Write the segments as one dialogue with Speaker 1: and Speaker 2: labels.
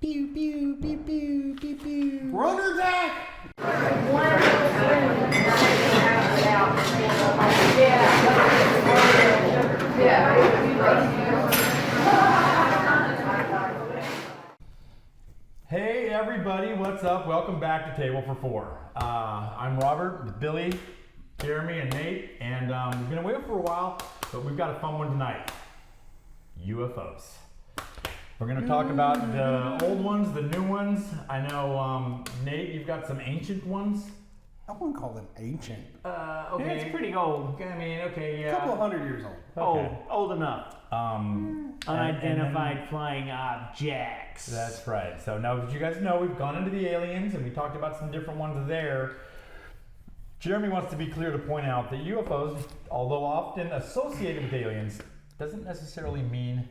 Speaker 1: Pew, pew, pew, pew, pew, pew.
Speaker 2: We're under attack!
Speaker 3: Hey everybody, what's up? Welcome back to Table for Four. I'm Robert with Billy, Jeremy, and Nate, and we've been away for a while, but we've got a fun one tonight. UFOs. We're going to talk about the old ones, the new ones. I know, Nate, you've got some ancient ones.
Speaker 2: I wouldn't call them ancient.
Speaker 3: Okay.
Speaker 4: Yeah, it's pretty old.
Speaker 3: I mean, okay,
Speaker 2: A
Speaker 3: yeah.
Speaker 2: couple of 100 years old.
Speaker 3: Okay.
Speaker 4: Old enough. Unidentified flying objects.
Speaker 3: That's right. So now, as you guys know, we've gone into the aliens, and we talked about some different ones there. Jeremy wants to be clear to point out that UFOs, although often associated with aliens, doesn't necessarily mean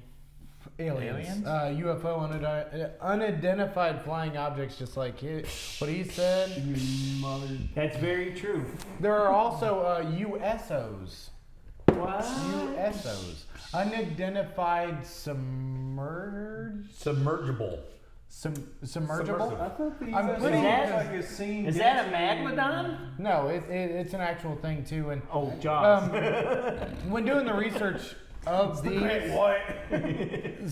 Speaker 3: aliens?
Speaker 1: UFO, unidentified flying objects, just like what he said.
Speaker 4: That's very true.
Speaker 1: There are also USOs.
Speaker 4: What?
Speaker 1: USOs. Unidentified
Speaker 3: submergible.
Speaker 1: Submergible?
Speaker 2: I thought these
Speaker 1: I'm
Speaker 2: are
Speaker 1: pretty-
Speaker 2: like a scene.
Speaker 4: Is that a Maglodon?
Speaker 1: No, it's an actual thing too. And
Speaker 4: Oh, Jaws.
Speaker 1: when doing the research of these,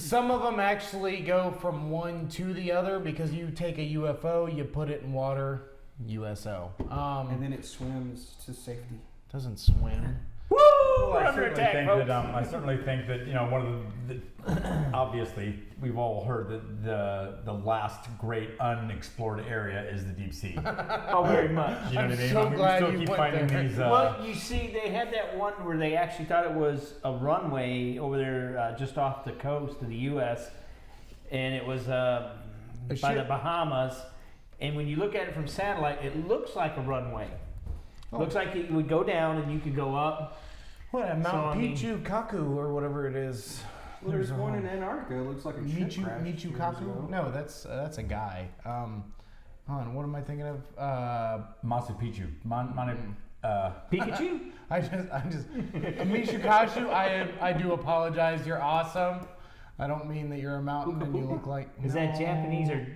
Speaker 1: some of them actually go from one to the other because you take a UFO, you put it in water, USO.
Speaker 2: And then it swims to safety.
Speaker 1: Doesn't swim.
Speaker 4: Woo!
Speaker 3: Well,
Speaker 4: We're under attack, folks.
Speaker 3: I certainly think that one of the obviously we've all heard that the last great unexplored area is the deep sea.
Speaker 4: Oh, very much.
Speaker 3: You know
Speaker 1: I'm
Speaker 3: what I mean?
Speaker 1: so glad
Speaker 3: we still
Speaker 1: you
Speaker 3: keep
Speaker 1: went
Speaker 3: finding
Speaker 1: there.
Speaker 3: these.
Speaker 4: Well, you see, they had that one where they actually thought it was a runway over there just off the coast of the U.S., and it was by the Bahamas. And when you look at it from satellite, it looks like a runway.
Speaker 1: Oh.
Speaker 4: Looks like it would go down and you could go up.
Speaker 1: What, Mount
Speaker 4: So, I mean-
Speaker 1: Pichu Kaku or whatever it is.
Speaker 2: Well, there's
Speaker 1: a
Speaker 2: one in Antarctica. It looks like a ship crash.
Speaker 1: Michu
Speaker 2: years
Speaker 1: Kaku?
Speaker 2: ago.
Speaker 1: No, that's a guy. Hold on, what am I thinking of?
Speaker 3: Machu Picchu.
Speaker 4: Pikachu?
Speaker 1: I just Mishu Kashu, I do apologize. You're awesome. I don't mean that you're a mountain and you look like.
Speaker 4: Is that Japanese or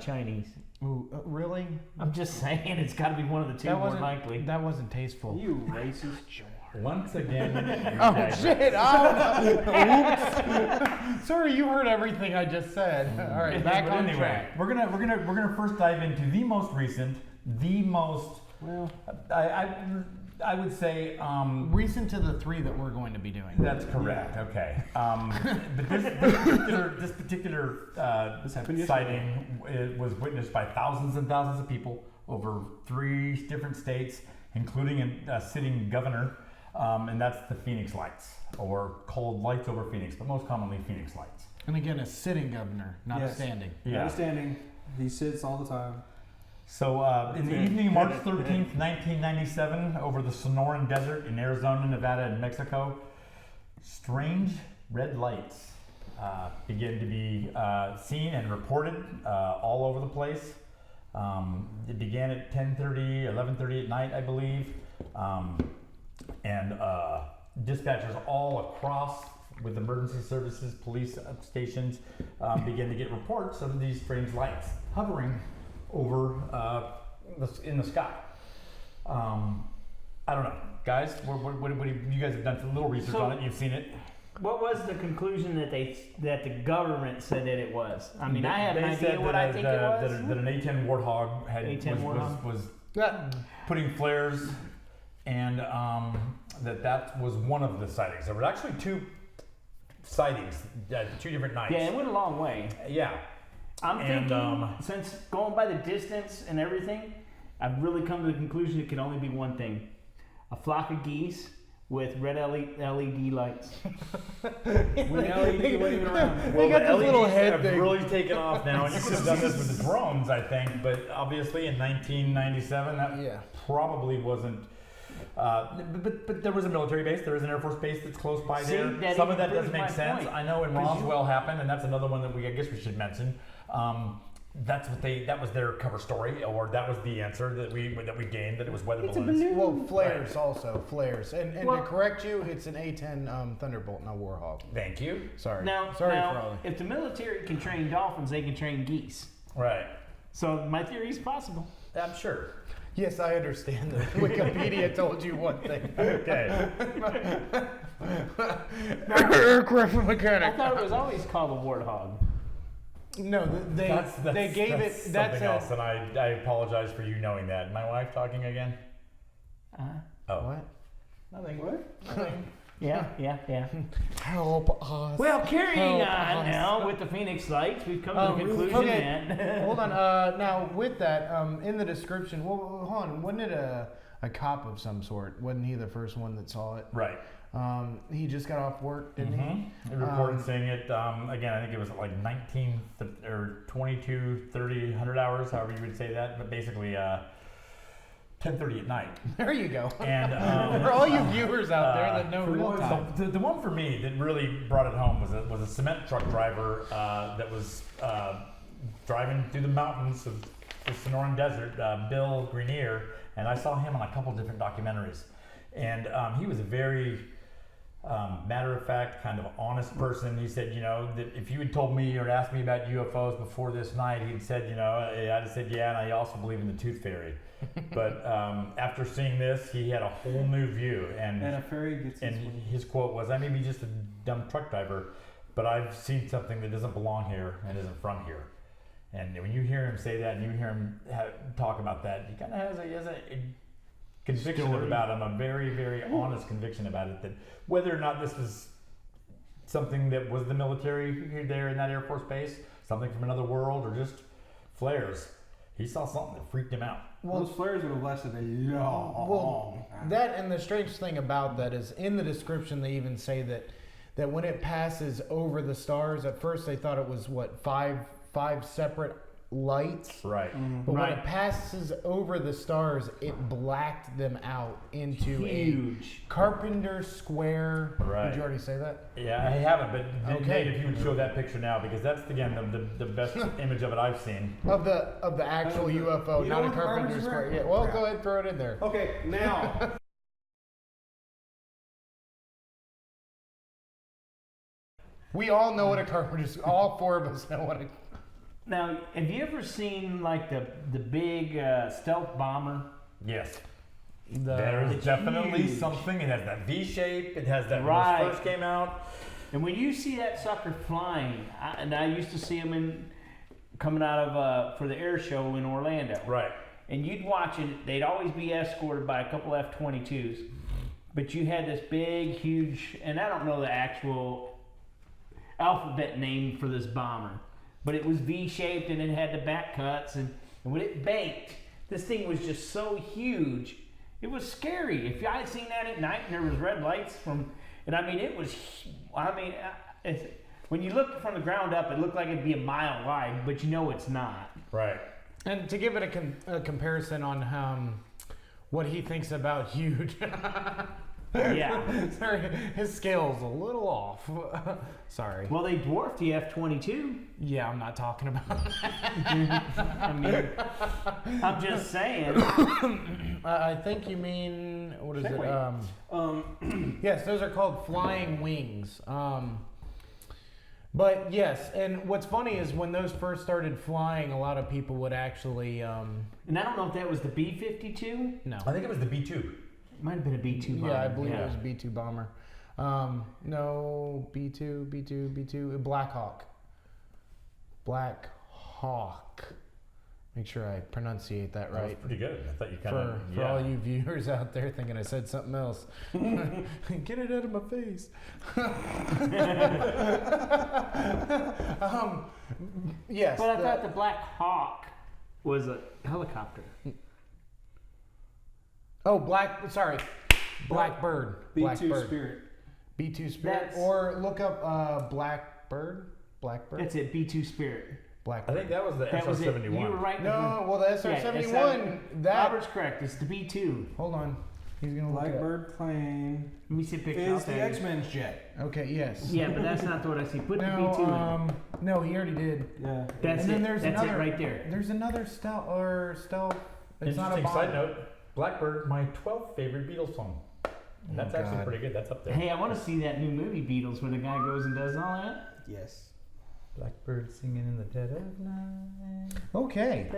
Speaker 4: Chinese?
Speaker 1: Ooh, really?
Speaker 4: I'm just saying, it's got to be one of the two, more likely.
Speaker 1: That wasn't tasteful.
Speaker 2: You racist.
Speaker 3: Once again.
Speaker 1: Oh shit! Oh, sorry, you heard everything I just said. All right, back
Speaker 3: But
Speaker 1: on
Speaker 3: anyway,
Speaker 1: track.
Speaker 3: we're gonna first dive into the most recent,
Speaker 4: Well,
Speaker 3: I would say
Speaker 1: Recent to the three that we're going to be doing.
Speaker 3: that's correct. Okay, but this particular
Speaker 2: This happened yesterday.
Speaker 3: sighting was witnessed by thousands and thousands of people over 3 different states, including a sitting governor, and that's the Phoenix Lights, or called Lights over Phoenix, but most commonly Phoenix Lights.
Speaker 1: And again, a sitting governor, not a
Speaker 2: Yes.
Speaker 1: standing.
Speaker 3: Yeah.
Speaker 2: Understanding. He sits all the time.
Speaker 3: So in the evening of March 13th, 1997, over the Sonoran Desert in Arizona, Nevada, and Mexico, strange red lights began to be seen and reported all over the place. It began at 10:30, 11:30 at night, I believe, and dispatchers all across with emergency services, police stations began to get reports of these strange lights hovering over in the sky. I don't know, guys. What you guys have done a little research on it? You've seen it.
Speaker 4: what was the conclusion that the government said that it was? I mean, I have an
Speaker 3: They
Speaker 4: idea
Speaker 3: said
Speaker 4: what I think it was.
Speaker 3: that an A-10 Warthog was putting flares, and that was one of the sightings. There were actually 2 sightings, 2 different nights.
Speaker 4: Yeah, it went a long way.
Speaker 3: Yeah.
Speaker 4: I'm
Speaker 3: And,
Speaker 4: thinking, since going by the distance and everything, I've really come to the conclusion it can only be one thing: a flock of geese with red LED lights.
Speaker 2: When LED wasn't even around.
Speaker 1: They got this little head
Speaker 3: have
Speaker 1: thing.
Speaker 3: really taken off now, and you could have done this with the drones, I think. But obviously, in 1997, that probably wasn't. But there was a military base. There is an Air Force base that's close by
Speaker 4: See,
Speaker 3: there.
Speaker 4: that
Speaker 3: Some of
Speaker 4: even
Speaker 3: that doesn't
Speaker 4: proves
Speaker 3: make
Speaker 4: my
Speaker 3: sense.
Speaker 4: point.
Speaker 3: I know in Roswell happened, and that's another one that I guess we should mention. that's what that was their cover story, or that was the answer that we gained, that it was weather
Speaker 4: It's a
Speaker 3: balloons.
Speaker 4: balloon.
Speaker 1: Well, flares also, flares. And
Speaker 4: Well-
Speaker 1: to correct you, it's an A-10 Thunderbolt, not Warhawk.
Speaker 3: Thank you.
Speaker 1: Sorry.
Speaker 4: Now,
Speaker 1: Sorry for all
Speaker 4: if the military can train dolphins, they can train geese.
Speaker 3: Right.
Speaker 4: So my theory is possible.
Speaker 3: I'm sure.
Speaker 1: Yes, I understand that. Wikipedia told you one thing.
Speaker 3: Okay.
Speaker 1: Aircraft
Speaker 4: I
Speaker 1: mechanic.
Speaker 4: thought it was always called a warthog.
Speaker 1: No, they gave it.
Speaker 3: That's
Speaker 1: That's
Speaker 3: something else, and I apologize for you knowing that. My wife talking again? Oh.
Speaker 1: What?
Speaker 2: Nothing. What?
Speaker 4: Yeah.
Speaker 1: Help us.
Speaker 4: Well, carrying
Speaker 1: Help
Speaker 4: on
Speaker 1: us.
Speaker 4: now with the Phoenix Lights, we've come to the conclusion
Speaker 1: okay.
Speaker 4: that.
Speaker 1: Hold on. Now, with that, in the description, well, hold on. Wasn't it a cop of some sort? Wasn't he the first one that saw it?
Speaker 3: Right.
Speaker 1: He just got off work, didn't he?
Speaker 3: He reported seeing it. Again, I think it was like 19 or 22, 30, 100 hours, however you would say that. But basically, 10:30 at night.
Speaker 1: There you go.
Speaker 3: And
Speaker 1: for all you viewers out there that know real time.
Speaker 3: the one for me that really brought it home was a cement truck driver that was driving through the mountains of the Sonoran Desert, Bill Greenier, and I saw him on a couple different documentaries. And he was a very matter-of-fact, kind of honest person. He said, that if you had told me or asked me about UFOs before this night, he'd said, I'd have said, yeah, and I also believe in the tooth fairy. But after seeing this, he had a whole new view. And
Speaker 2: a fairy gets
Speaker 3: his quote was, I may be just a dumb truck driver, but I've seen something that doesn't belong here and isn't from here. And when you hear him say that and you hear him talk about that, he kind of has a conviction about him, a very, very honest conviction about it, that whether or not this was something that was the military there in that Air Force base, something from another world, or just flares, he saw something that freaked him out.
Speaker 2: Well, those flares would have lasted a long time.
Speaker 1: That, and the strange thing about that is in the description they even say that when it passes over the stars, at first they thought it was five separate lights.
Speaker 3: Right.
Speaker 1: But when it passes over the stars, it blacked them out into
Speaker 4: Huge.
Speaker 1: a carpenter square.
Speaker 3: Right.
Speaker 1: Did you already say that?
Speaker 3: Yeah, I haven't, but
Speaker 1: Okay.
Speaker 3: Nate, if you would show that picture now, because that's again the best image of it I've seen.
Speaker 1: Of the actual UFO,
Speaker 2: You
Speaker 1: not
Speaker 2: know
Speaker 1: a
Speaker 2: what
Speaker 1: carpenter
Speaker 2: carpenter
Speaker 1: square.
Speaker 2: square?
Speaker 1: Yeah. Well,
Speaker 2: Crap.
Speaker 1: go ahead, throw it in there.
Speaker 2: Okay, now.
Speaker 1: We all know what a carpenter. All four of us know what a.
Speaker 4: Now, have you ever seen like the big stealth bomber?
Speaker 3: Yes.
Speaker 1: The,
Speaker 3: There's definitely
Speaker 4: huge.
Speaker 3: something. It has that V shape. It has that when
Speaker 4: Right.
Speaker 3: it first came out.
Speaker 4: And when you see that sucker flying, and I used to see him coming out of for the air show in Orlando.
Speaker 3: Right.
Speaker 4: And you'd watch it. They'd always be escorted by a couple F-22s, but you had this big, huge, and I don't know the actual alphabet name for this bomber, but it was V-shaped and it had the back cuts, and when it banked, this thing was just so huge. It was scary. If I had seen that at night and there was red lights from, and I mean, it was, when you looked from the ground up, it looked like it'd be a mile wide, but you know it's not.
Speaker 3: Right.
Speaker 1: and to give it a comparison on what he thinks about huge.
Speaker 4: Yeah.
Speaker 1: Sorry, his scale's a little off. Sorry.
Speaker 4: Well, they dwarfed the F-22.
Speaker 1: Yeah, I'm not talking about that.
Speaker 4: I mean, I'm just saying.
Speaker 1: I think you mean, what is it?
Speaker 2: Segway.
Speaker 1: Yes, those are called flying wings. But yes, and what's funny is when those first started flying, a lot of people would actually.
Speaker 4: And I don't know if that was the B-52.
Speaker 1: No.
Speaker 3: I think it was the B2.
Speaker 4: It might have been a B-2 bomber.
Speaker 1: Yeah, I believe it was B-2 bomber. No, B-2, Black Hawk. Black Hawk. Make sure I pronunciate that
Speaker 3: That was
Speaker 1: right.
Speaker 3: pretty good. I thought you kind of.
Speaker 1: For all you viewers out there thinking I said something else. Get it out of my face. Yes.
Speaker 4: But I thought the Black Hawk was a helicopter.
Speaker 1: Oh, Blackbird.
Speaker 2: B2 Spirit.
Speaker 1: B2 Spirit.
Speaker 4: That's-
Speaker 1: Or look up Blackbird.
Speaker 4: That's it, B-2 Spirit.
Speaker 3: I
Speaker 1: Blackbird.
Speaker 3: think that was the
Speaker 4: That was it.
Speaker 3: SR-71.
Speaker 4: You were right.
Speaker 1: No, well, the SR-71, that...
Speaker 4: Robert's correct. It's the B-2.
Speaker 1: Hold on. He's gonna look it up.
Speaker 2: Blackbird plane
Speaker 4: Let me see a picture.
Speaker 2: is
Speaker 4: I'll
Speaker 2: the
Speaker 4: tell you.
Speaker 2: X-Men's jet.
Speaker 1: Okay, yes.
Speaker 4: Yeah, but that's not what I see. Put the B2 in.
Speaker 1: No, he already did.
Speaker 2: Yeah.
Speaker 4: That's
Speaker 1: and then
Speaker 4: it.
Speaker 1: there's
Speaker 4: That's
Speaker 1: another
Speaker 4: it right there.
Speaker 1: There's another stealth. It's not a
Speaker 3: Interesting
Speaker 1: bomb.
Speaker 3: side note, Blackbird, my 12th favorite Beatles song. That's actually
Speaker 1: God.
Speaker 3: pretty good. That's up there.
Speaker 4: Hey, I want to see that new movie Beatles where the guy goes and does all that.
Speaker 2: Yes.
Speaker 3: Blackbird singing in the dead of night.
Speaker 1: Okay.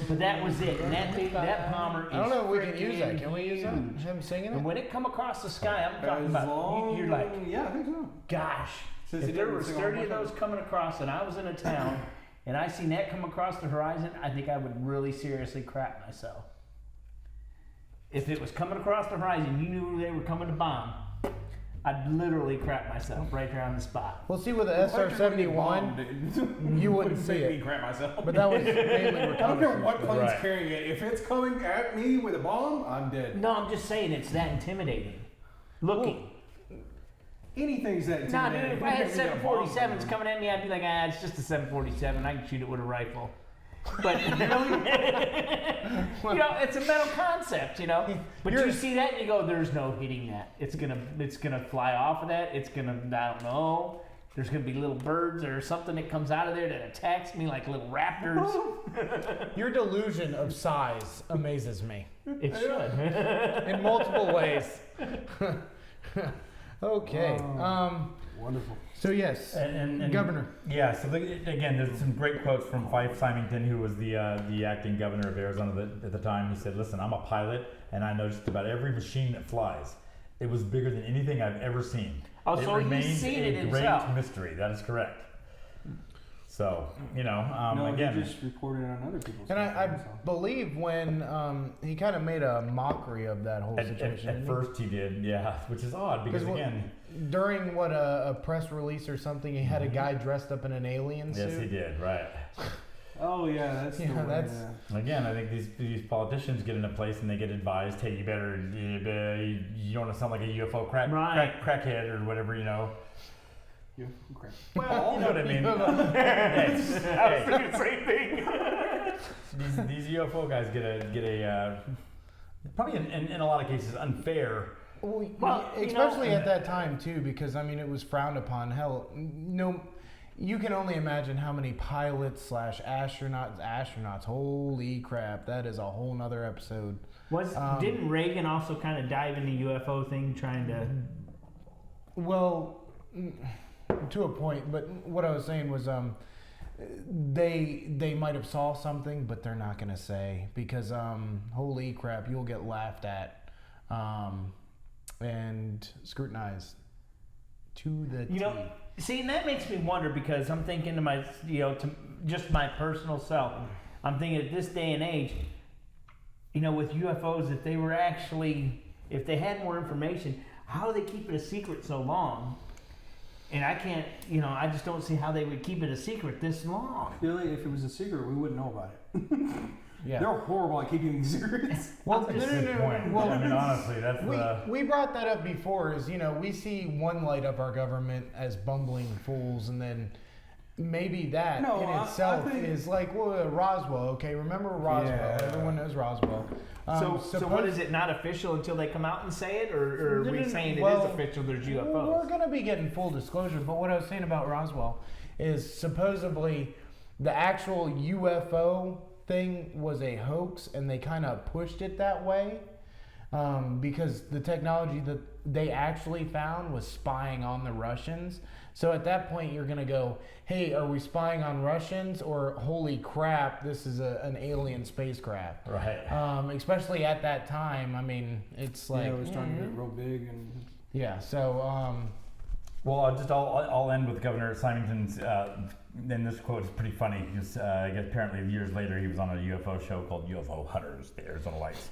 Speaker 4: But that was it. And that bomber is
Speaker 1: I don't know if we can use that.
Speaker 4: freaking
Speaker 1: Can we use that?
Speaker 4: huge.
Speaker 1: Him singing
Speaker 4: And
Speaker 1: it?
Speaker 4: when it come across the sky, I'm talking
Speaker 2: As
Speaker 4: about,
Speaker 2: long-
Speaker 4: you're like,
Speaker 2: yeah, I think so.
Speaker 4: gosh,
Speaker 2: Since he
Speaker 4: if there
Speaker 2: didn't
Speaker 4: was
Speaker 2: sing all
Speaker 4: 30 of
Speaker 2: my
Speaker 4: those coming across and I was in a town and I seen that come across the horizon, I think I would really seriously crap myself. If it was coming across the horizon, you knew they were coming to bomb, I'd literally crap myself right there on the spot.
Speaker 1: Well, see, with the SR-71, you wouldn't see
Speaker 2: make me
Speaker 1: it.
Speaker 2: crap myself.
Speaker 1: But that was mainly
Speaker 2: I don't care what
Speaker 1: reconnaissance.
Speaker 2: plane's
Speaker 3: Right.
Speaker 2: carrying it. If it's coming at me with a bomb, I'm dead.
Speaker 4: No, I'm just saying it's that intimidating. Looking.
Speaker 2: Anything's that
Speaker 4: Nah,
Speaker 2: intimidating.
Speaker 4: dude, if I had
Speaker 2: Don't get me a bomb
Speaker 4: 747s
Speaker 2: coming.
Speaker 4: coming at me, I'd be like, it's just a 747. I can shoot it with a rifle. But, you know, it's a mental concept, you know. But you see that and you go, there's no hitting that. It's gonna fly off of that. It's gonna, I don't know. There's gonna be little birds or something that comes out of there that attacks me like little raptors.
Speaker 1: Your delusion of size amazes me
Speaker 4: It should.
Speaker 1: in multiple ways. Okay.
Speaker 2: Wonderful.
Speaker 1: So yes,
Speaker 3: And
Speaker 1: Governor.
Speaker 3: Yeah, so again, there's some great quotes from Fife Symington, who was the acting governor of Arizona at the time. He said, listen, I'm a pilot, and I know just about every machine that flies. It was bigger than anything I've ever seen.
Speaker 4: Oh,
Speaker 3: it
Speaker 4: so he's
Speaker 3: remains
Speaker 4: seen
Speaker 3: a
Speaker 4: it
Speaker 3: great
Speaker 4: himself.
Speaker 3: mystery. That is correct. So,
Speaker 2: No,
Speaker 3: again,
Speaker 2: he just reported on other people's
Speaker 1: And I
Speaker 2: stuff, so.
Speaker 1: believe when he kind of made a mockery of that whole situation.
Speaker 3: at
Speaker 1: didn't he?
Speaker 3: first he did, yeah, which is odd because again,
Speaker 1: during a press release or something, he had a guy dressed up in an alien suit.
Speaker 3: yes, he did, right.
Speaker 2: Oh yeah, that's the
Speaker 1: Yeah,
Speaker 2: way.
Speaker 1: that's-
Speaker 3: Again, I think these politicians get in a place and they get advised, hey, you don't want to sound like a UFO crackhead or whatever, you know.
Speaker 2: Yeah, okay.
Speaker 3: Well, you know what I mean.
Speaker 4: I was thinking the same thing.
Speaker 3: These UFO guys get a probably in a lot of cases unfair.
Speaker 1: Well, especially at that time too, because I mean it was frowned upon. Hell, no, you can only imagine how many pilots / astronauts. Holy crap, that is a whole nother episode.
Speaker 4: Didn't Reagan also kind of dive in the UFO thing, trying to?
Speaker 1: Well, to a point, but what I was saying was they might have saw something, but they're not going to say because holy crap, you'll get laughed at and scrutinized to the T.
Speaker 4: See, and that makes me wonder because I'm thinking to my, to just my personal self, I'm thinking at this day and age, with UFOs, if they had more information, how do they keep it a secret so long? And I can't, I just don't see how they would keep it a secret this long.
Speaker 2: Billy, if it was a secret, we wouldn't know about it.
Speaker 1: Yeah.
Speaker 2: They're horrible at keeping these secrets.
Speaker 1: Well,
Speaker 3: That's a good point. Well, I mean, honestly, that's
Speaker 1: we brought that up before. Is we see one light up our government as bumbling fools, and then maybe that in itself is like Roswell. Okay, remember Roswell?
Speaker 2: Yeah.
Speaker 1: Everyone knows Roswell.
Speaker 4: So what is it not official until they come out and say it, or are we saying it is official? There's UFOs.
Speaker 1: We're going to be getting full disclosure, but what I was saying about Roswell is supposedly the actual UFO thing was a hoax, and they kind of pushed it that way because the technology that they actually found was spying on the Russians. So at that point, you're going to go, hey, are we spying on Russians, or holy crap, this is an alien spacecraft?
Speaker 3: right.
Speaker 1: Especially at that time. I mean, it's like...
Speaker 2: Yeah, it was starting to get real big. And
Speaker 1: Yeah, so...
Speaker 3: Well, I'll end with Governor Symington's. Then this quote is pretty funny because I guess apparently years later he was on a UFO show called UFO Hunters, the Arizona Lights.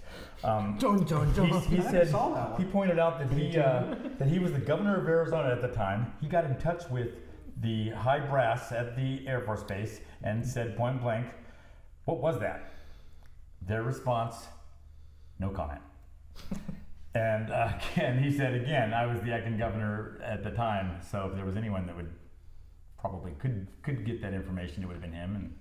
Speaker 3: He said he pointed out that he was the governor of Arizona at the time. He got in touch with the high brass at the Air Force Base and said point blank, "What was that?" Their response, "No comment." And again, he said, again, I was the acting governor at the time, so if there was anyone that would probably could get that information, it would have been him.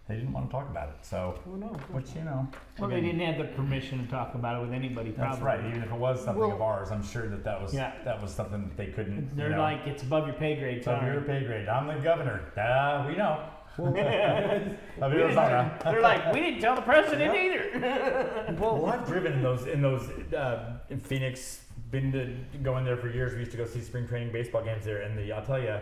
Speaker 3: they didn't want to talk about it. So,
Speaker 2: Oh, no.
Speaker 3: which, you know.
Speaker 4: Well, they
Speaker 3: again,
Speaker 4: didn't have the permission to talk about it with anybody. Probably.
Speaker 3: That's right. Even if it was something
Speaker 1: Well-
Speaker 3: of ours, I'm sure that was
Speaker 4: Yeah.
Speaker 3: that was something that they couldn't.
Speaker 4: They're
Speaker 3: you know,
Speaker 4: like, it's above your pay grade.
Speaker 3: it's above
Speaker 4: Sorry.
Speaker 3: your pay grade. I'm the governor. We know. Of
Speaker 4: We didn't-
Speaker 3: Arizona.
Speaker 4: They're like, we didn't tell the president either.
Speaker 3: Well, I've driven in those in Phoenix. Been to going there for years. We used to go see spring training baseball games there, and I'll tell you,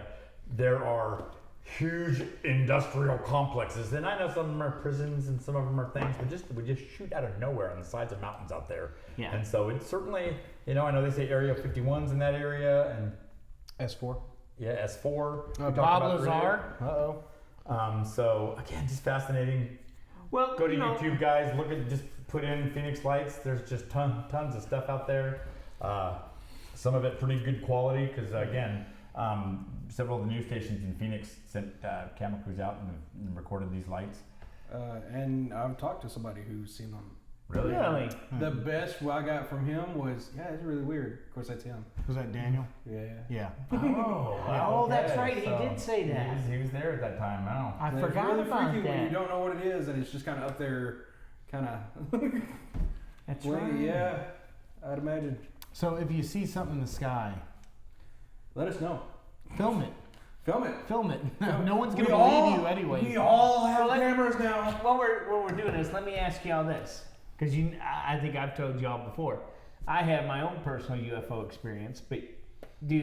Speaker 3: there are huge industrial complexes, and I know some of them are prisons and some of them are things, but we just shoot out of nowhere on the sides of mountains out there.
Speaker 4: Yeah.
Speaker 3: And so it's certainly, you know, I know they say Area 51's in that area, and
Speaker 1: S4.
Speaker 3: yeah, S4. we talked
Speaker 1: Bob
Speaker 3: about
Speaker 1: Lazar.
Speaker 3: earlier. So again, just fascinating.
Speaker 4: Well,
Speaker 3: Go to
Speaker 4: you know,
Speaker 3: YouTube, guys. Look at, just put in Phoenix Lights. There's just tons of stuff out there. Some of it pretty good quality because again, several of the news stations in Phoenix sent camera crews out and recorded these lights.
Speaker 2: And I've talked to somebody who's seen them.
Speaker 4: Really?
Speaker 2: The best I got from him was, yeah, it's really weird. Of course, that's him.
Speaker 1: Was that Daniel?
Speaker 2: Yeah.
Speaker 1: Yeah.
Speaker 3: Oh,
Speaker 4: Oh, that's right. He did say that.
Speaker 3: He was there at that time. Wow.
Speaker 4: I
Speaker 2: And
Speaker 4: forgot
Speaker 2: it's really
Speaker 4: about
Speaker 2: freaky when you
Speaker 4: that.
Speaker 2: don't know what it is, and it's just kind of up there, kind of.
Speaker 4: That's
Speaker 2: Well,
Speaker 4: right.
Speaker 2: yeah, I'd imagine.
Speaker 1: So if you see something in the sky,
Speaker 2: Let us know.
Speaker 1: film it.
Speaker 2: Film it.
Speaker 1: Film it. No one's
Speaker 2: We
Speaker 1: gonna
Speaker 2: all-
Speaker 1: believe you anyway.
Speaker 2: We all have
Speaker 4: Well, let-
Speaker 2: cameras now.
Speaker 4: While we're doing this, let me ask y'all this, because I think I've told y'all before. I have my own personal UFO experience, but do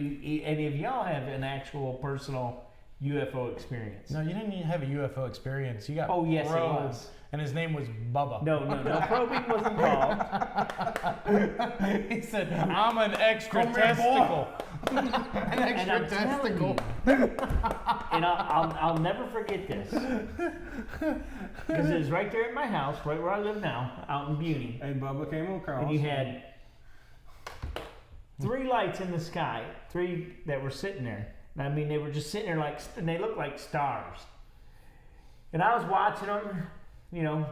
Speaker 4: any of y'all have an actual personal UFO experience?
Speaker 1: No, you didn't even have a UFO experience. You got
Speaker 4: Oh, yes, it
Speaker 1: probed,
Speaker 4: was.
Speaker 1: and his name was Bubba.
Speaker 4: No probing was involved.
Speaker 1: He said, "I'm an extra
Speaker 2: Come here, boy."
Speaker 1: testicle." An
Speaker 4: And
Speaker 1: extra
Speaker 4: I'm telling
Speaker 1: testicle.
Speaker 4: And I'll never forget this, because it was right there at my house, right where I live now, out in Beauty.
Speaker 2: And Bubba came across.
Speaker 4: And you had 3 lights in the sky, 3 that were sitting there. And I mean, they were just sitting there and they looked like stars. And I was watching them, you know,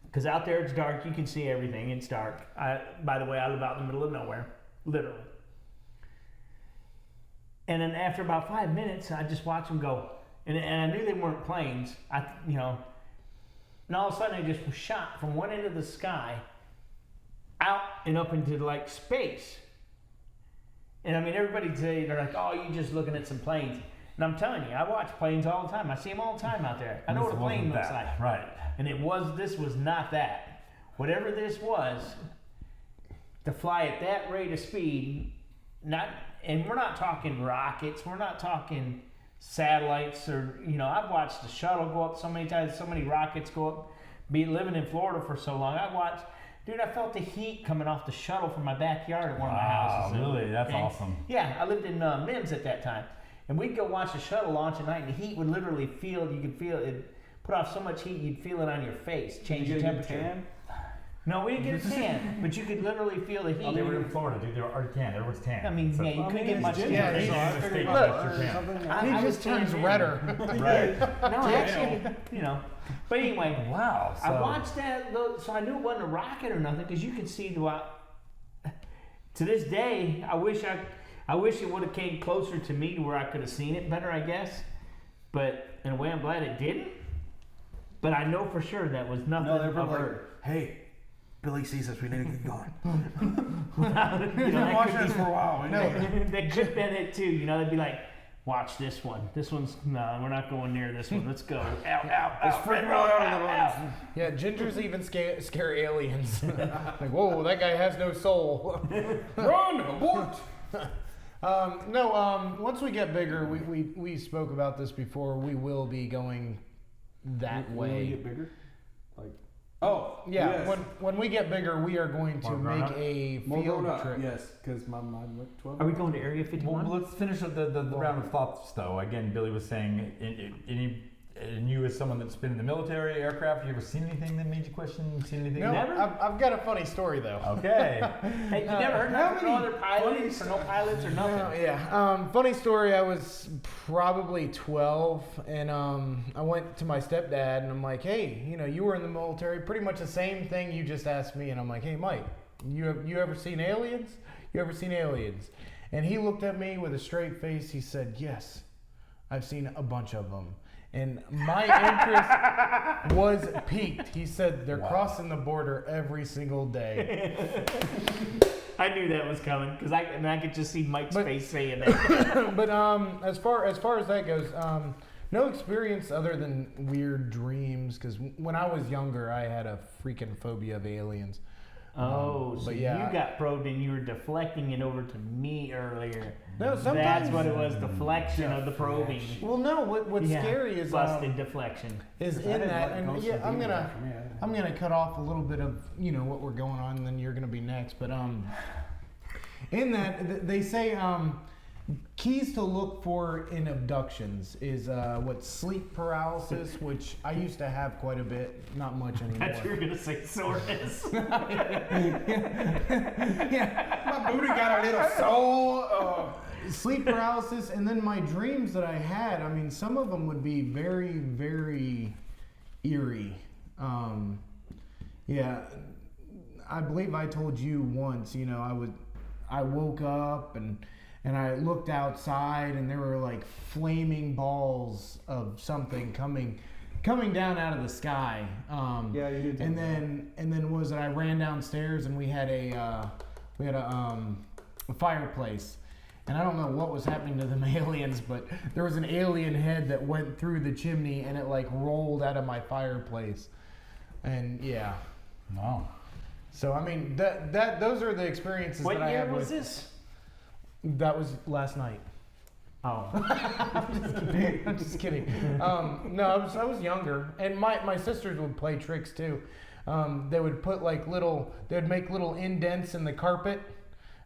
Speaker 4: because out there it's dark. You can see everything. It's dark. By the way, I live out in the middle of nowhere, literally. And then after about 5 minutes, I just watched them go. And I knew they weren't planes. And all of a sudden, I just was shot from one end of the sky out and up into like space. And I mean, everybody today, they're like, "Oh, you're just looking at some planes." And I'm telling you, I watch planes all the time. I see them all the time out there. I know what a plane looks like.
Speaker 3: Right.
Speaker 4: And this was not that. Whatever this was, to fly at that rate of speed, and we're not talking rockets, we're not talking satellites, or, I've watched the shuttle go up so many times, so many rockets go up. Living in Florida for so long, I felt the heat coming off the shuttle from my backyard at one of my houses.
Speaker 3: Really? That's
Speaker 4: Okay?
Speaker 3: awesome.
Speaker 4: Yeah, I lived in Mims at that time. And we'd go watch the shuttle launch at night, and the heat would literally you could feel it, put off so much heat, you'd feel it on your face, change the
Speaker 2: Did you get a
Speaker 4: temperature.
Speaker 2: tan?
Speaker 4: No, we didn't get a tan, but you could literally feel the heat.
Speaker 3: Oh, they were in Florida, dude. They were already tan. Everyone's tan.
Speaker 4: I mean,
Speaker 3: So-
Speaker 4: yeah, you couldn't get much
Speaker 2: ginger,
Speaker 1: Yeah,
Speaker 4: tan.
Speaker 1: he's-
Speaker 2: so I
Speaker 3: he's
Speaker 2: figured
Speaker 3: a
Speaker 2: butter
Speaker 3: steak
Speaker 2: or
Speaker 3: tan.
Speaker 2: something.
Speaker 4: I-
Speaker 1: He
Speaker 4: I
Speaker 1: just
Speaker 4: was
Speaker 1: turns
Speaker 4: tan.
Speaker 1: redder.
Speaker 3: Right.
Speaker 4: No, actually, But anyway,
Speaker 3: Wow.
Speaker 4: I watched that, so I knew it wasn't a rocket or nothing, because you could see to this day, I wish it would have came closer to me to where I could have seen it better, I guess. But in a way, I'm glad it didn't. But I know for sure that was nothing
Speaker 2: No, they're
Speaker 4: of
Speaker 2: probably like,
Speaker 4: Earth.
Speaker 2: hey, Billy sees us. We need to get going.
Speaker 4: You know,
Speaker 2: We've been
Speaker 4: that
Speaker 2: watching
Speaker 4: could
Speaker 2: this for a while.
Speaker 1: No.
Speaker 4: They could have been it too. They'd be like, "Watch this one. This one's no, we're not going near this one. Let's go." Ow, ow,
Speaker 2: Let's
Speaker 4: ow,
Speaker 2: freak
Speaker 4: ow,
Speaker 2: out
Speaker 4: ow,
Speaker 2: of the
Speaker 4: ow.
Speaker 2: ones.
Speaker 1: Yeah, gingers even scare aliens. Like, whoa, that guy has no soul.
Speaker 2: Run, abort.
Speaker 1: Once we get bigger, we spoke about this before. We will be going that
Speaker 2: Will we
Speaker 1: way.
Speaker 2: get bigger? Like, oh,
Speaker 1: Yeah,
Speaker 2: yes.
Speaker 1: when we get bigger, we are going to
Speaker 3: More grown
Speaker 1: make
Speaker 3: up?
Speaker 1: a
Speaker 2: More
Speaker 1: field
Speaker 2: grown up.
Speaker 1: trip.
Speaker 2: Yes, because my mind went 12.
Speaker 4: Are we going to Area
Speaker 3: Well,
Speaker 4: 51?
Speaker 3: let's finish up the round of thoughts, though. Again, Billy was saying, and you as someone that's been in the military, aircraft, you ever seen anything that made you question? Seen anything?
Speaker 1: No,
Speaker 4: Never?
Speaker 1: I've got a funny story though.
Speaker 3: Okay.
Speaker 4: Hey, you never heard
Speaker 1: how
Speaker 4: nothing from
Speaker 1: many
Speaker 4: other pilots or no pilots or nothing?
Speaker 1: Yeah. Funny story. I was probably 12, and I went to my stepdad, and I'm like, "Hey, you were in the military. Pretty much the same thing you just asked me." And I'm like, "Hey, Mike, you ever seen aliens? You ever seen aliens?" And he looked at me with a straight face. He said, "Yes, I've seen a bunch of them." And my interest was piqued. He said they're crossing the border every single day.
Speaker 4: I knew that was coming because I could just see Mike's face saying that.
Speaker 1: But as far as that goes, no experience other than weird dreams. Because when I was younger, I had a freaking phobia of aliens.
Speaker 4: So
Speaker 1: yeah,
Speaker 4: you got probed and you were deflecting it over to me earlier.
Speaker 1: No, sometimes
Speaker 4: that's what it was. Deflection of the probing.
Speaker 1: Well, no. What's scary is
Speaker 4: busted deflection.
Speaker 1: Is in that, and yeah, I'm gonna cut off a little bit of what we're going on, and then you're gonna be next. But in that they say keys to look for in abductions is sleep paralysis, which I used to have quite a bit, not much anymore.
Speaker 4: I thought you were gonna say soreness.
Speaker 2: My booty got a little sore.
Speaker 1: Sleep paralysis, and then my dreams that I had. I mean, some of them would be very, very eerie. Yeah, I believe I told you once. I woke up and I looked outside, and there were like flaming balls of something coming down out of the sky.
Speaker 2: Yeah, you did.
Speaker 1: And then I ran downstairs, and we had a fireplace. And I don't know what was happening to them aliens, but there was an alien head that went through the chimney, and it like rolled out of my fireplace. And yeah.
Speaker 3: Wow.
Speaker 1: So I mean those are the experiences that I had.
Speaker 4: What year was this?
Speaker 1: That was last night.
Speaker 4: Oh.
Speaker 1: I'm just kidding. No, I was younger, and my sisters would play tricks too. They would put they'd make little indents in the carpet,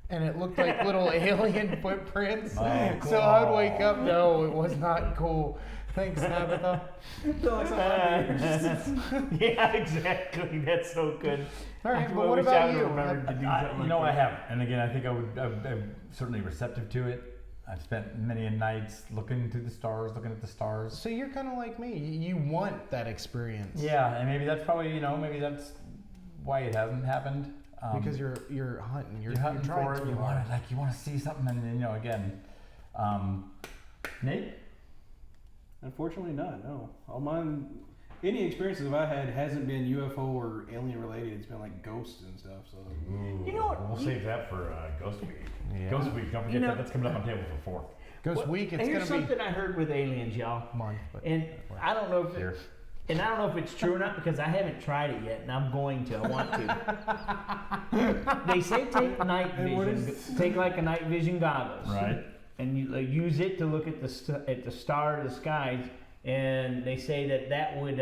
Speaker 1: and it looked like little alien footprints.
Speaker 3: Oh, cool.
Speaker 1: So I would wake up. No, it was not cool. Thanks, Tabitha.
Speaker 4: Yeah, exactly. That's so good.
Speaker 1: All right, but what about you?
Speaker 3: I haven't. And again, I think I'm certainly receptive to it. I've spent many nights looking at the stars.
Speaker 1: So you're kind of like me. You want that experience.
Speaker 3: Yeah, and maybe that's probably maybe that's why it hasn't happened.
Speaker 1: Because you're hunting. You're
Speaker 3: hunting
Speaker 1: trying
Speaker 3: for it.
Speaker 1: too
Speaker 3: You
Speaker 1: hard.
Speaker 3: want to see something, and again. Nate.
Speaker 2: Unfortunately, not. No, all mine. Any experiences I've had hasn't been UFO or alien related. It's been like ghosts and stuff. So
Speaker 3: Ooh,
Speaker 4: you know what?
Speaker 3: We'll save that for Ghost Week.
Speaker 1: Yeah.
Speaker 3: Ghost Week. Don't forget that. That's coming up on table for 4.
Speaker 1: Ghost Week. It's
Speaker 4: Here's
Speaker 1: gonna be
Speaker 4: something I heard with aliens, y'all.
Speaker 1: month. But
Speaker 4: And I don't know if it's true or not because I haven't tried it yet, and I'm going to. I want to. They say take night vision, take like a night vision goggles,
Speaker 3: Right.
Speaker 4: and you use it to look at the skies, and they say that would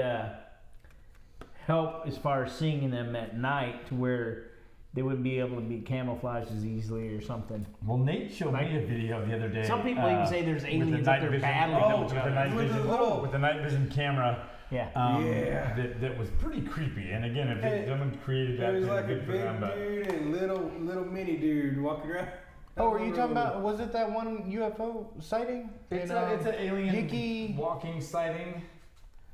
Speaker 4: help as far as seeing them at night to where they wouldn't be able to be camouflaged as easily or something.
Speaker 3: Well, Nate showed me a video the other day.
Speaker 4: Some people even say there's aliens
Speaker 3: night
Speaker 4: up there
Speaker 3: vision.
Speaker 4: battling
Speaker 3: with
Speaker 4: each
Speaker 3: the night
Speaker 4: other.
Speaker 3: vision, with the night vision camera.
Speaker 4: Yeah.
Speaker 3: That was pretty creepy. And again, if someone created that,
Speaker 2: it was
Speaker 3: it's
Speaker 2: like a
Speaker 3: good for them.
Speaker 2: big
Speaker 3: But
Speaker 2: dude and little mini dude walking around.
Speaker 1: Oh, are you talking about? Was it that one UFO sighting?
Speaker 3: it's an alien
Speaker 1: Yicky.
Speaker 3: walking sighting.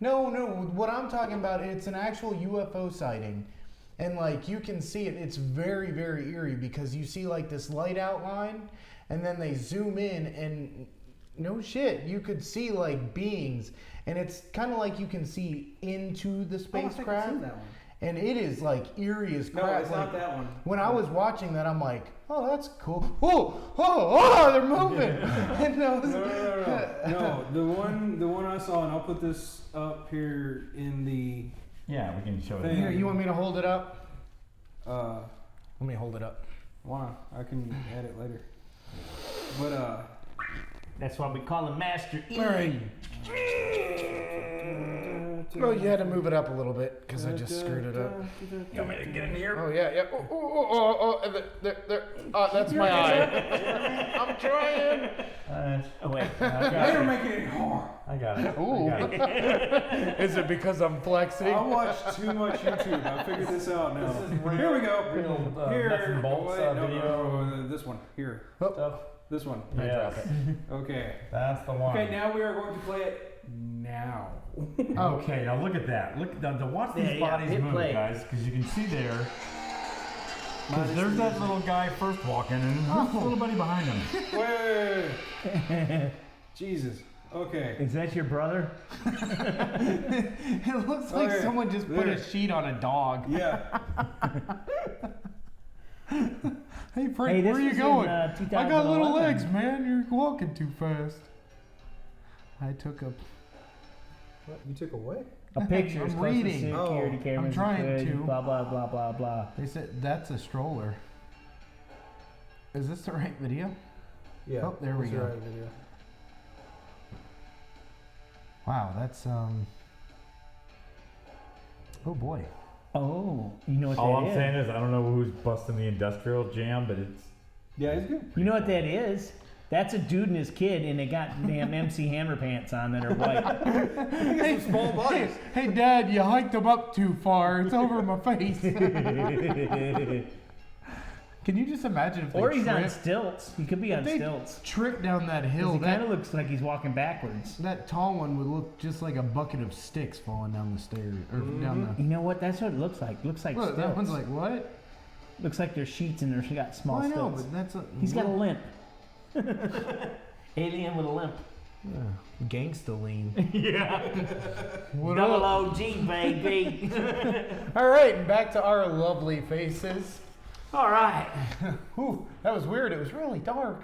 Speaker 1: No. What I'm talking about, it's an actual UFO sighting, and like you can see it. It's very, very eerie because you see like this light outline, and then they zoom in, and no shit, you could see like beings, and it's kind of like you can see into the spacecraft.
Speaker 2: I've seen that one.
Speaker 1: And it is like eerie as crap.
Speaker 2: No, it's
Speaker 1: like,
Speaker 2: not that one.
Speaker 1: When I was watching that, I'm like, oh, that's cool. Oh, they're moving. And
Speaker 2: No, the one I saw, and I'll put this up here in the.
Speaker 3: Yeah, we can show it.
Speaker 1: Here, you want me to hold it up?
Speaker 2: Let
Speaker 1: Let me hold it up.
Speaker 2: why? I can add it later. But
Speaker 4: That's why we call him Master E.
Speaker 1: All right. Oh, you had to move it up a little bit because I just screwed it up.
Speaker 3: You want me to get in here?
Speaker 1: Oh, yeah. Oh, there. Oh, that's my eye. I'm trying.
Speaker 4: Oh, wait.
Speaker 2: they're making it hard.
Speaker 3: I got it.
Speaker 1: Ooh.
Speaker 3: I got it.
Speaker 1: Is it because I'm flexing?
Speaker 2: I watched too much YouTube. I figured this out now. Here we go.
Speaker 3: Real,
Speaker 2: Here.
Speaker 3: nuts and bolts video.
Speaker 2: No, this one. Here.
Speaker 3: Stuff.
Speaker 2: This one.
Speaker 3: Yes.
Speaker 2: Okay.
Speaker 3: That's the one.
Speaker 2: Okay, now we are going to play it now.
Speaker 3: Okay, now look at that. Look, now watch these bodies
Speaker 4: hit
Speaker 3: move,
Speaker 4: play.
Speaker 3: guys, because you can see there. Because there's that little guy first walking, and who's the little buddy behind him?
Speaker 2: Wait. Jesus. Okay.
Speaker 4: Is that your brother?
Speaker 1: It looks like
Speaker 2: Okay,
Speaker 1: someone just put
Speaker 2: there.
Speaker 1: a sheet on a dog.
Speaker 2: Yeah.
Speaker 1: Hey Frank,
Speaker 4: Hey, this
Speaker 1: where are you
Speaker 4: was in,
Speaker 1: going? I got little
Speaker 4: 2011.
Speaker 1: legs, man. You're walking too fast. I took a.
Speaker 5: What? You took a what?
Speaker 4: A picture.
Speaker 1: I'm
Speaker 4: It's close to
Speaker 1: reading.
Speaker 4: security
Speaker 5: Oh,
Speaker 4: cameras.
Speaker 1: I'm
Speaker 4: and
Speaker 1: trying
Speaker 4: good,
Speaker 1: to.
Speaker 4: Blah blah blah blah blah.
Speaker 1: They said that's a stroller. Is this the right video?
Speaker 5: Yeah.
Speaker 1: Oh, there we
Speaker 5: that's
Speaker 1: go.
Speaker 5: the right video.
Speaker 1: Wow, that's Oh boy.
Speaker 4: Oh, you know what
Speaker 3: All
Speaker 4: that
Speaker 3: I'm
Speaker 4: is?
Speaker 3: saying is I don't know who's busting the industrial jam, but it's
Speaker 2: Yeah, it's good.
Speaker 4: You know what that is? That's a dude and his kid, and they got damn MC Hammer pants on that are white.
Speaker 1: Hey,
Speaker 5: small bodies.
Speaker 1: Hey, Dad, you hiked them up too far. It's over my face. Can you just imagine if they
Speaker 4: Or he's on
Speaker 1: tripped?
Speaker 4: stilts. He could be on
Speaker 1: They
Speaker 4: stilts.
Speaker 1: tripped down that
Speaker 4: 'Cause
Speaker 1: hill.
Speaker 4: he kind
Speaker 1: That,
Speaker 4: of looks like he's walking backwards.
Speaker 1: that tall one would look just like a bucket of sticks falling down the stairs or down
Speaker 4: You know what? That's what it looks like. Looks like
Speaker 1: the. Look,
Speaker 4: stilts.
Speaker 1: that one's like what?
Speaker 4: Looks like there's sheets in there. She got small
Speaker 1: Well, I know,
Speaker 4: stilts.
Speaker 1: but that's a.
Speaker 4: He's got a limp. Alien with a limp.
Speaker 1: Gangsta lean.
Speaker 3: yeah.
Speaker 1: What
Speaker 4: Double
Speaker 1: up?
Speaker 4: OG, baby.
Speaker 1: All right, and back to our lovely faces.
Speaker 4: All right.
Speaker 1: Whew, that was weird. It was really dark.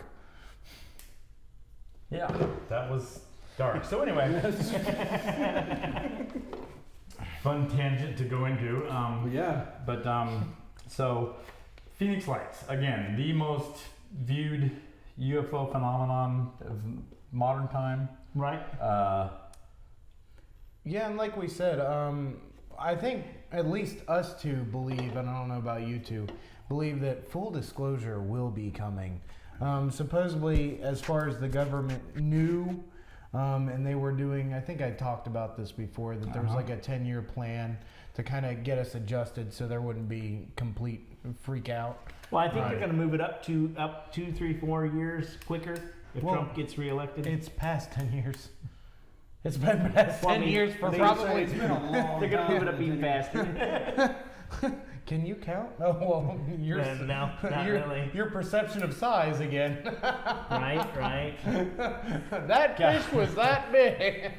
Speaker 3: Yeah, that was dark. So anyway, fun tangent to go into.
Speaker 2: Yeah.
Speaker 3: But so Phoenix Lights again, the most viewed UFO phenomenon of modern time.
Speaker 4: Right.
Speaker 1: Yeah, and like we said, I think at least us two believe, and I don't know about you two, believe that full disclosure will be coming. Supposedly, as far as the government knew, and they were doing, I think I talked about this before, that there was like a 10-year plan to kind of get us adjusted so there wouldn't be complete freak out.
Speaker 4: Well, I think
Speaker 3: Right.
Speaker 4: they're going to move it up 2, 3, 4 years quicker if
Speaker 1: Well,
Speaker 4: Trump gets reelected.
Speaker 1: It's past 10 years. It's been past
Speaker 4: Well, I
Speaker 1: 10
Speaker 4: mean,
Speaker 1: years for
Speaker 4: they
Speaker 1: probably.
Speaker 2: It's been a long
Speaker 4: They're going to move it
Speaker 2: time.
Speaker 4: up even faster.
Speaker 1: Can you count? Oh, well, your,
Speaker 4: No, not
Speaker 1: your,
Speaker 4: really.
Speaker 1: your perception of size again.
Speaker 4: Right.
Speaker 1: That fish was that big.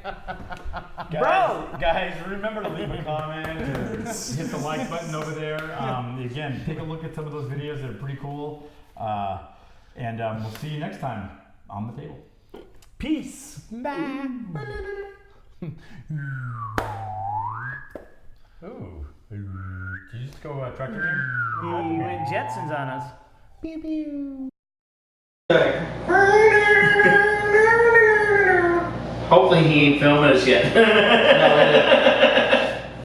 Speaker 3: Guys, remember to leave a comment or hit the like button over there. Again, take a look at some of those videos. They're pretty cool. And we'll see you next time on the table.
Speaker 4: Peace.
Speaker 1: Bye.
Speaker 3: Ooh. Did you just go tractor beam?
Speaker 4: He went Jetsons on us.
Speaker 1: Pew pew.
Speaker 4: Hopefully he ain't filming us yet.